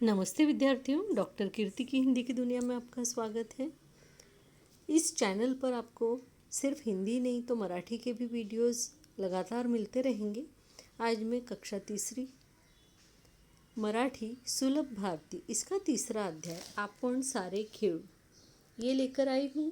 नमस्ते विद्यार्थियों, डॉक्टर कीर्ति की हिंदी की दुनिया में आपका स्वागत है। इस चैनल पर आपको सिर्फ हिंदी नहीं तो मराठी के भी वीडियोस लगातार मिलते रहेंगे। आज मैं कक्षा तीसरी मराठी सुलभ भारती इसका तीसरा अध्याय आपण सारे खेळू ये लेकर आई हूँ।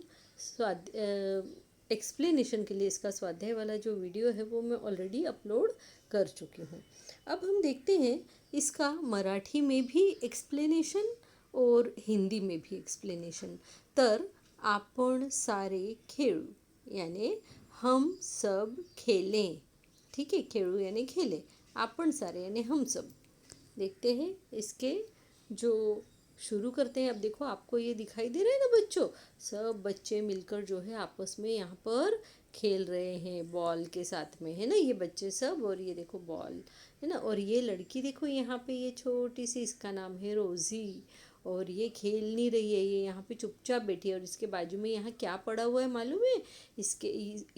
एक्सप्लेनेशन के लिए इसका स्वाध्याय वाला जो वीडियो है वो मैं ऑलरेडी अपलोड कर चुकी हूँ। अब हम देखते हैं इसका मराठी में भी एक्सप्लेनेशन और हिंदी में भी एक्सप्लेनेशन। तर आपण सारे खेळू यानी हम सब खेलें। ठीक है, खेळू यानी खेलें, आपण सारे यानी हम सब। देखते हैं इसके जो शुरू करते हैं। अब देखो आपको ये दिखाई दे रहा है ना बच्चों, सब बच्चे मिलकर जो है आपस में यहाँ पर खेल रहे हैं बॉल के साथ में, है ना। ये बच्चे सब, और ये देखो बॉल है ना। और ये लड़की देखो यहाँ पे, ये छोटी सी, इसका नाम है रोज़ी। और ये खेल नहीं रही है, ये यहाँ पे चुपचाप बैठी है। और इसके बाजू में यहाँ क्या पड़ा हुआ है मालूम है? इसके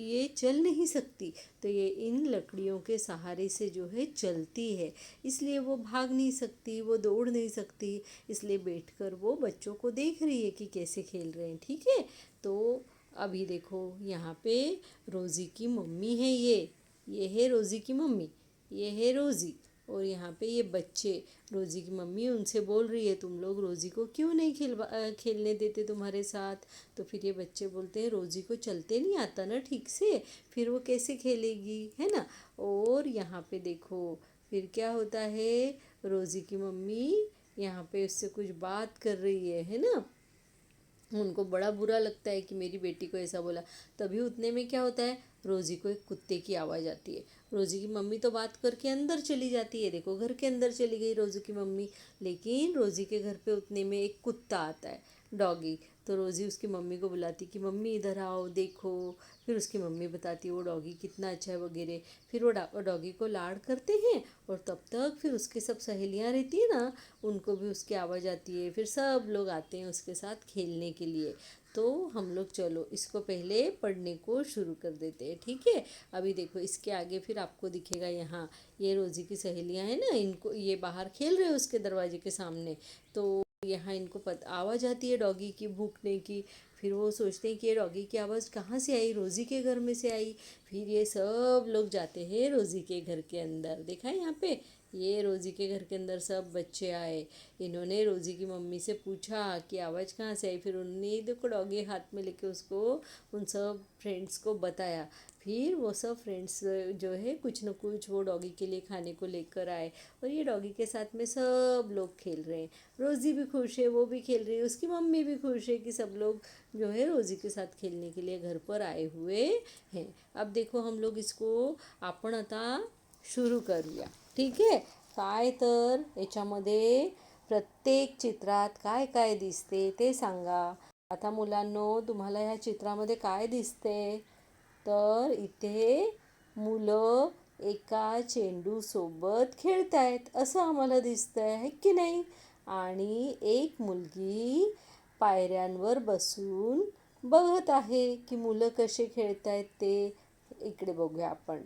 ये चल नहीं सकती, तो ये इन लकड़ियों के सहारे से जो है चलती है, इसलिए वो भाग नहीं सकती, वो दौड़ नहीं सकती। इसलिए बैठकर वो बच्चों को देख रही है कि कैसे खेल रहे हैं। ठीक है, तो अभी देखो यहाँ पे रोज़ी की मम्मी है, ये है रोज़ी की मम्मी, ये है रोज़ी। और यहाँ पे ये बच्चे, रोज़ी की मम्मी उनसे बोल रही है तुम लोग रोज़ी को क्यों नहीं खेलने देते तुम्हारे साथ। तो फिर ये बच्चे बोलते हैं रोज़ी को चलते नहीं आता ना ठीक से, फिर वो कैसे खेलेगी, है ना। और यहाँ पे देखो फिर क्या होता है, रोज़ी की मम्मी यहाँ पे उससे कुछ बात कर रही है ना। उनको बड़ा बुरा लगता है कि मेरी बेटी को ऐसा बोला। तभी उतने में क्या होता है, रोज़ी को एक कुत्ते की आवाज़ आती है। रोज़ी की मम्मी तो बात करके अंदर चली जाती है, देखो घर के अंदर चली गई रोज़ी की मम्मी। लेकिन रोज़ी के घर पे उतने में एक कुत्ता आता है, डॉगी। तो रोज़ी उसकी मम्मी को बुलाती कि मम्मी इधर आओ देखो। फिर उसकी मम्मी बताती है वो डॉगी कितना अच्छा है वगैरह। फिर वो डॉगी को लाड करते हैं। और तब तक फिर उसके सब सहेलियाँ रहती है ना, उनको भी उसकी आवाज़ आती है। फिर सब लोग आते हैं उसके साथ खेलने के लिए। तो हम लोग चलो इसको पहले पढ़ने को शुरू कर देते हैं, ठीक है। अभी देखो इसके आगे फिर आपको दिखेगा यहाँ, ये रोज़ी की सहेलियाँ हैं ना, इनको ये बाहर खेल रहे हैं उसके दरवाजे के सामने। तो यहाँ इनको आवाज़ आती है डॉगी की भूखने की। फिर वो सोचते हैं कि ये डॉगी की आवाज़ कहाँ से आई, रोज़ी के घर में से आई। फिर ये सब लोग जाते हैं रोज़ी के घर के अंदर। देखा है यहाँ पे, ये रोज़ी के घर के अंदर सब बच्चे आए। इन्होंने रोज़ी की मम्मी से पूछा कि आवाज़ कहाँ से आई। फिर उन्होंने देखो डॉगी हाथ में लेके उसको उन सब फ्रेंड्स को बताया। फिर वो सब फ्रेंड्स जो है कुछ न कुछ वो डॉगी के लिए खाने को लेकर आए। और ये डॉगी के साथ में सब लोग खेल रहे हैं। रोज़ी भी खुश है, वो भी खेल रही है, उसकी मम्मी भी खुश है कि सब लोग जो है रोज़ी के साथ खेलने के लिए घर पर आए हुए हैं। अब देखो हम लोग इसको आपण आता सुरू करूया, ठीक आहे। काय तर याच्यामध्ये प्रत्येक चित्रात काय काय दिसते ते सांगा। आता मुलांनो तुम्हाला ह्या चित्रामध्ये काय दिसते, तर इथे मुलं एका चेंडूसोबत खेळतायत असं आम्हाला दिसतंय, आहे की नाही। आणि एक मुलगी पायऱ्यांवर बसून बघत आहे की मुलं कसे खेळतायत ते। इकडे बघूया आपण,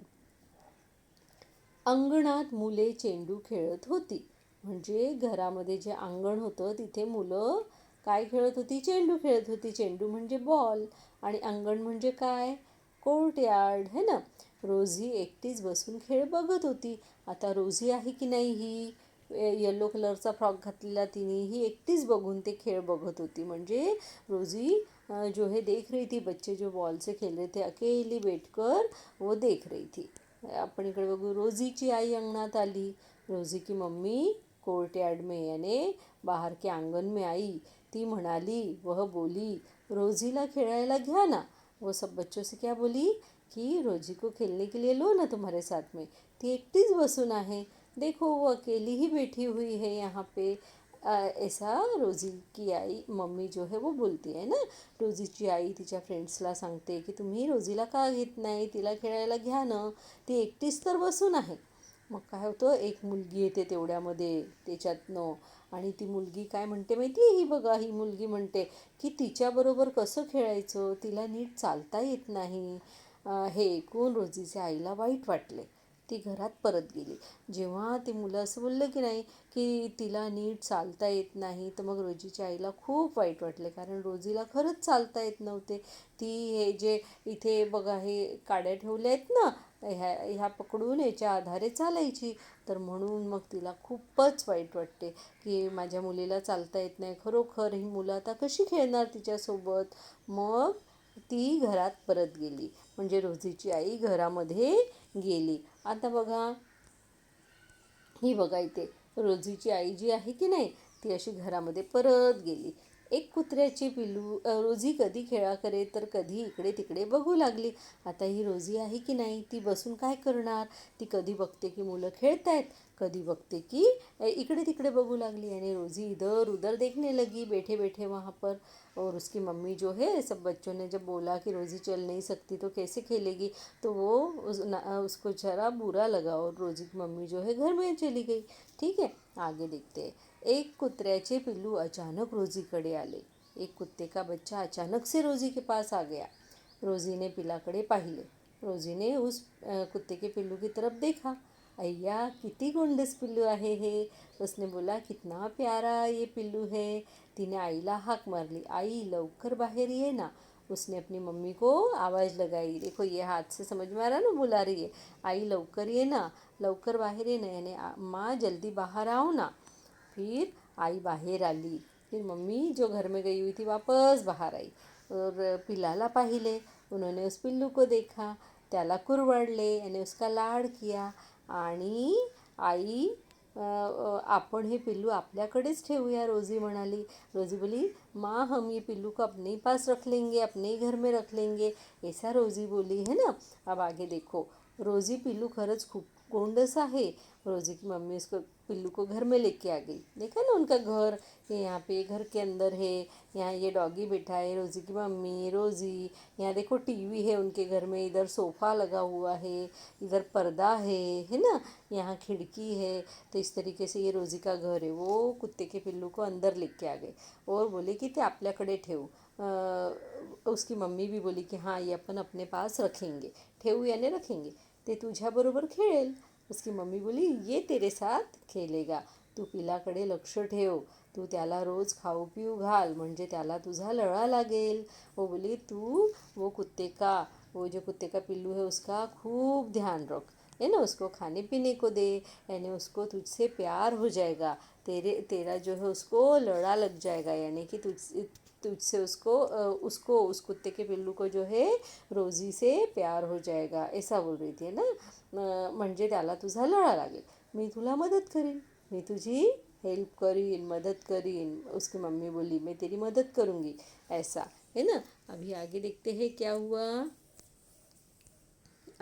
अंगणात मुले चेंडू खेळत होती। म्हणजे घरामध्ये जे अंगण होतं तिथे मुलं काय खेळत होती, चेंडू खेळत होती। चेंडू म्हणजे बॉल आणि अंगण म्हणजे काय, कोर्टयार्ड, है ना। रोजी एकटीच बसून खेळ बघत होती। आता रोजी आहे की नाही, ही येलो कलरचा फ्रॉक घातलेला तिने, ही एकटीच बघून ते खेळ बघत होती। म्हणजे रोजी जो है देख रही थी बच्चे जो बॉल से खेल रहे थे, अकेली बैठकर वो देख रही थी। आपण इकडे बघू, रोजीची आई अंगणात आली। रोजी की मम्मी कोर्टयार्ड में यानी बाहर के आंगन में आई। ती म्हणाली, वह बोली, रोजीला खेळायला घ्या ना। वो सब बच्चों से क्या बोली कि रोजी को खेलने के लिए लो ना तुम्हारे साथ में, ती एकटीच बसून आहे, देखो वो अकेली ही बैठी हुई है यहाँ पे। ऐसा रोजी की आई मम्मी जो है वो बोलती है ना। रोजीची आई तिच्या फ्रेंड्सला सांगते की तुम्ही रोजीला का घेत नाही, तिला खेळायला घ्या ना, ती एकटीच तर बसून आहे। मग काय होतं, एक मुलगी येते तेवढ्यामध्ये त्याच्यातनं, आणि ती मुलगी काय म्हणते माहिती आहे, ही बघा ही मुलगी म्हणते की तिच्याबरोबर कसं खेळायचं, तिला नीट चालता येत नाही। हे ऐकून रोजीच्या आईला वाईट वाटले। ती घरात परत गेली. जेव्हा ते मुलं असं बोललं की नाही की तिला नीट चालता येत नाही, तर मग रोजीच्या आईला खूप वाईट वाटले, कारण रोजीला खरंच चालता येत नव्हते. ती हे जे इथे बघा हे काड्या ठेवल्या आहेत ना, ह्या पकडून याच्या आधारे चालायची. तर म्हणून मग तिला खूपच वाईट वाटते की माझ्या मुलीला चालता येत नाही. खरोखर ही मुलं आता कशी खेळणार तिच्यासोबत. मग ती घरात परत गेली, म्हणजे रोजीची आई घरामध्ये गेली. आता बघा, ही बघा इथे रोजीची आई जी आहे की नाही, ती अशी घरामध्ये परत गेली. एक कुत्र्याची पिल्लू रोजी कधी खेळा करे तर कधी इकडे तिकडे बघू लागली. आता ही रोजी आहे की नाही, ती बसून काय करणार. ती कधी बघते की मुलं खेळत आहेत, कधी बघते की इकडे तिकडे बघू लागली, आणि रोजी इधर उधर देखने लगी बैठे बैठे वहाँ पर. और उसकी मम्मी जो है, सब बच्चों ने जब बोला कि रोज़ी चल नहीं सकती तो कैसे खेलेगी, तो वो उसको ज़रा बुरा लगा और रोज़ी की मम्मी जो है घर में चली गई. ठीक है, आगे देखते हैं. एक कुत्र्याचे पिल्लू अचानक रोजीकडे आले. एक कुत्ते का बच्चा अचानक से रोजी के पास आ गया. रोजी ने पिल्लाकडे पाहिले. रोजी ने उस कुत्ते के पिल्लू की तरफ देखा. अय्या, किती गोंडस पिल्लू आहे हे. उसने बोला, कितना प्यारा ये पिल्लू है. तिने आईला हाक मारली. आई, लवकर बाहेर ये ना. उसने अपनी मम्मी को आवाज़ लगाई. देखो ये हाथ से समझ में आ रहा है ना, बुला रही है. आई लवकर ये ना, लवकर बाहेर ये ना, यानी माँ जल्दी बाहर आओ ना. फिर आई बाहेर आली. फिर मम्मी जो घर में गई हुई थी वापस बाहर आई और पिल्लाला पाहिले. उन्होंने उस पिल्लू को देखा, त्याला कुरवाडले यानी उसका लाड किया. आणि आई आपण हे पिल्लू आपल्याकडेच ठेवूया, रोजी म्हणाली. रोजी बोली, माँ हम ये पिल्लू को अपने ही पास रख लेंगे, अपने ही घर में रख लेंगे, ऐसा रोजी बोली है ना. अब आगे देखो, रोजी पिल्लू खरंच खूप गोंडस है. रोजी की मम्मी उसको पिल्लू को घर में लेके आ गई. देखा ना उनका घर, ये यहाँ पे घर के अंदर है. यहाँ ये डॉगी बैठा है, रोजी की मम्मी, रोजी. यहाँ देखो टीवी है उनके घर में, इधर सोफ़ा लगा हुआ है, इधर पर्दा है ना. यहाँ खिड़की है. तो इस तरीके से ये रोजी का घर है. वो कुत्ते के पिल्लू को अंदर लेके आ गए और बोले कि ते आपल्याकडे ठेव. उसकी मम्मी भी बोली की हाँ, ये अपन अपने पास रखेंगे. ठेवू यानी रखेंगे, ते तुझ्याबरोबर खेळेल. उसकी मम्मी बोली, ये तेरे साथ खेलेगा. तू पिलाकडे लक्ष ठेव, तू त्याला रोज खाऊ पिऊ घाल, म्हणजे त्याला तुझा लळा लागेल. वो बोली, तू वो जो कुत्ते का पिल्लू है उसका खूब ध्यान रख, है ना. उसको खाने पीने को दे, यानी उसको तुझसे प्यार हो जाएगा. तेरा जो है उसको लड़ा लग जाएगा, यानी कि तुझसे उसको उस कुत्ते के पिल्लू को जो है रोजी से प्यार हो जाएगा, ऐसा बोल रही थी ना. म्हणजे त्याला तुझा लळा लागेल. मी तुला मदत करीन, मी तुझी हेल्प करीन, मदत करीन. उसकी मम्मी बोली, मैं तेरी मदद करूँगी, ऐसा है ना. अभी आगे देखते हैं क्या हुआ.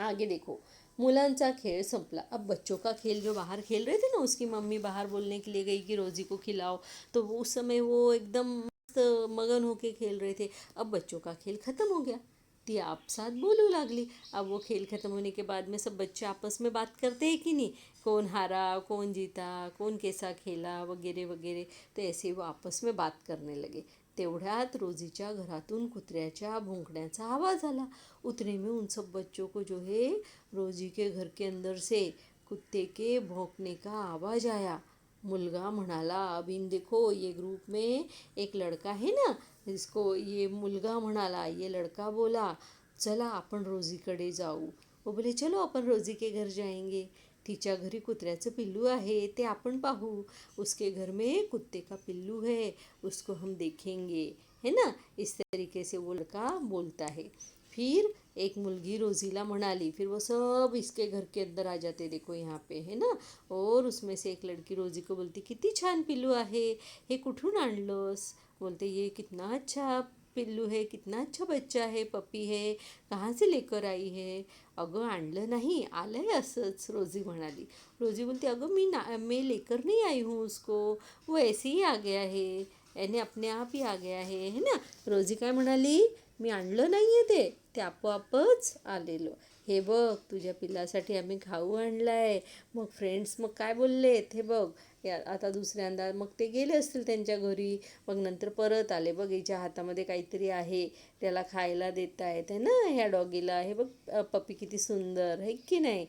आगे देखो, मुलांचा खेळ संपला. अब बच्चों का खेल जो बाहर खेल रहे थे ना, उसकी मम्मी बाहर बोलने के लिए गई कि रोजी को खिलाओ, तो उस समय वो एकदम मस्त मगन होके खेल रहे थे. अब बच्चों का खेल ख़त्म हो गया. ती आपसात बोलू लागली. अब वो खेल ख़त्म होने के बाद में सब बच्चे आपस में बात करते हैं कि नहीं, कौन हारा, कौन जीता, कौन कैसा खेला, वगैरह वगैरह. तो ऐसे वो आपस में बात करने लगे. तेवढ्यात रोजीच्या घरातून कुत्र्याच्या भुंकण्याचा आवाज आला. उतने में उन सब बच्चों को जो है रोजी के घर के अंदर से कुत्ते के भौंकने का आवाज़ आया. मुलगा म्हणाला, अब इन देखो ये ग्रुप में एक लड़का है ना, इसको ये मुलगा म्हणाला, ये लड़का बोला, चला आपण रोजीकडे जाऊ. वो बोले, चलो आपण रोजी के घर जाएंगे. तिच्या घरी कुत्र्याचं पिल्लू आहे, ते आपण पाहू. उसके घर में कुत्ते का पिल्लू है, उसको हम देखेंगे, है ना. इस तरीके से वो लड़का बोलता है. फिर एक मुलगी रोजीला म्हणाली, फिर वो सब इसके घर के अंदर आ जाते, देखो यहाँ पे है ना. और उसमें से एक लड़की रोजी को बोलती, किती छान पिल्लू आहे, हे कुठून आणलंस. बोलते, ये कितना अच्छा पिल्लू है, कितना अच्छा बच्चा है, पपी है, कहाँ से लेकर आई है. अगं आणलं नाही, आलं आहे असंच, रोजी म्हणाली. रोजी बोलते, अगं मैं लेकर नहीं आई हूँ उसको, वो ऐसे ही आ गया है, यानी अपने आप ही आ गया है ना. रोजी काय म्हणाली, मी आणलं नाही आहे ते आपोआपच आलेलं. हे बघ, तुझ्या पिल्लासाठी आम्ही खाऊ आणला आहे. मग फ्रेंड्स मग काय बोललेत हे बघ. आता दुसऱ्यांदा मग ते गेले असतील त्यांच्या घरी, मग नंतर परत आले. बघ, हिच्या हातामध्ये काहीतरी आहे, त्याला खायला देत आहेत, है ना, ह्या डॉगीला. हे बघ, पप्पी किती सुंदर आहे की नाही.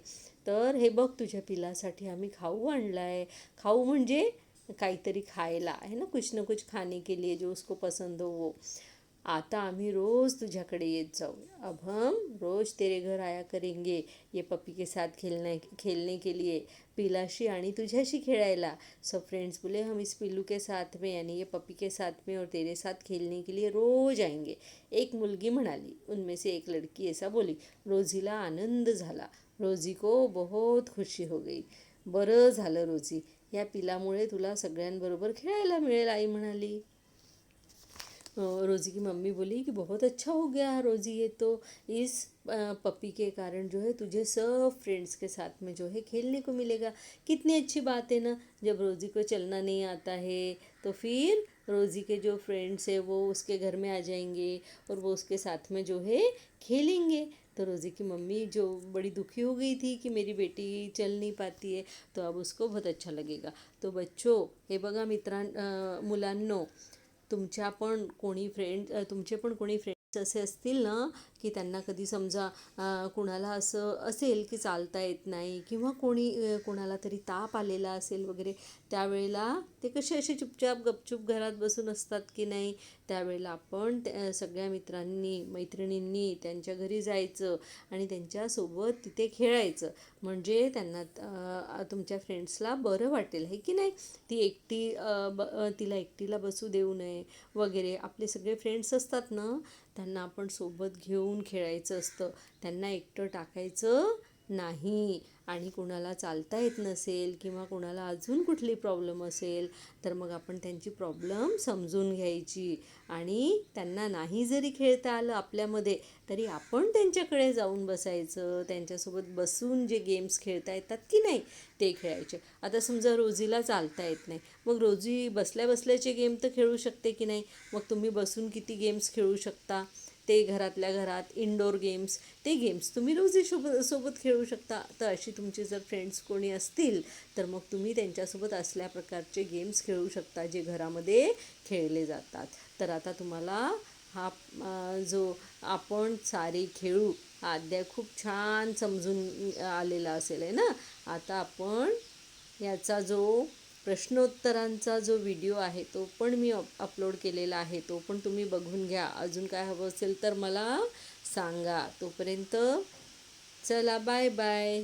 तर हे बघ तुझ्या पिलासाठी आम्ही खाऊ आणलाय. खाऊ म्हणजे काहीतरी खायला है ना, कुछ ना कुछ खाने के लिए जो उसको पसंद हो वो. आता आम्ही रोज़ तुझ्याकडे येत जाऊ. अब हम रोज़ तेरे घर आया करेंगे ये पप्पी के साथ खेलने के लिए, पिलाशी आणि तुझ्याशी खेळायला. सब फ्रेंड्स बोले हम इस पिल्लू के साथ में यानी ये पप्पी के साथ में और तेरे साथ खेलने के लिए रोज आएंगे. एक मुलगी म्हणाली. उनमें से एक लड़की ऐसा बोली. रोजीला आनंद झाला. रोजी को बहुत खुशी हो गई. बरं झालं रोजी, या पिलामुळे तुला सगळ्यांबरोबर खेळायला मिळेल, आई म्हणाली. रोज़ी की मम्मी बोली कि बहुत अच्छा हो गया रोज़ी, ये तो इस पपी के कारण जो है तुझे सब फ्रेंड्स के साथ में जो है खेलने को मिलेगा. कितनी अच्छी बात है ना. जब रोज़ी को चलना नहीं आता है तो फिर रोज़ी के जो फ्रेंड्स है वो उसके घर में आ जाएंगे और वो उसके साथ में जो है खेलेंगे. तो रोज़ी की मम्मी जो बड़ी दुखी हो गई थी कि मेरी बेटी चल नहीं पाती है, तो अब उसको बहुत अच्छा लगेगा. तो बच्चों, हे बघा मुलांनो, तुमचे पण कोणी फ्रेंड्स असे असतील ना की त्यांना कधी समजा कुणाला असं असेल की चालता येत नाही किंवा कोणाला तरी ताप आलेला असेल वगैरे, त्यावेळेला ते कसे असे चुपचाप गपचूप घरात बसून असतात की नाही, त्यावेळेला आपण सगळ्या मैत्रिणींनी त्यांच्या घरी जायचं आणि त्यांच्यासोबत तिथे खेळायचं. म्हणजे त्यांना तुमच्या फ्रेंड्सला बरं वाटेल, आहे की नाही. तिला एकटीला बसू देऊ नये वगैरे. आपले सगळे फ्रेंड्स असतात ना, त्यांना आपण सोबत घेऊन खेळायचं असतं. त्यांना एकटं टाकायचं नाही. आणि कुणाला चालता येत नसेल किंवा कुणाला अजून कुठली प्रॉब्लेम असेल तर मग आपण त्यांची प्रॉब्लेम समजून घ्यायची आणि त्यांना नाही जरी खेळता आलं आपल्यामध्ये तरी आपण त्यांच्याकडे जाऊन बसायचं. त्यांच्यासोबत बसून जे गेम्स खेळता येतात की नाही ते खेळायचे. आता समजा रोजीला चालता येत नाही, मग रोजी बसल्या बसल्याचे गेम तर खेळू शकते की नाही. मग तुम्ही बसून किती गेम्स खेळू शकता, ते घरातल्या घरात इनडोअर गेम्स, ते गेम्स तुम्ही सोबत खेळू शकता. तर अशी तुमचे जर फ्रेंड्स कोणी असतील तर मग तुम्ही त्यांच्यासोबत असल्या प्रकारचे गेम्स खेळू शकता जे घरामध्ये खेळले जातात. तर आता तुम्हाला हा जो आपण सारे खेळू हा अध्याय खूप छान समजून आलेला असेल आहे ना. आता आपण याचा जो प्रश्नोत्तरांचा जो व्हिडिओ आहे तो पण मी अपलोड केलेला आहे, तो पण तुम्ही बघून घ्या. अजून काय हवं असेल तर मला सांगा. तोपर्यंत चला, बाय बाय.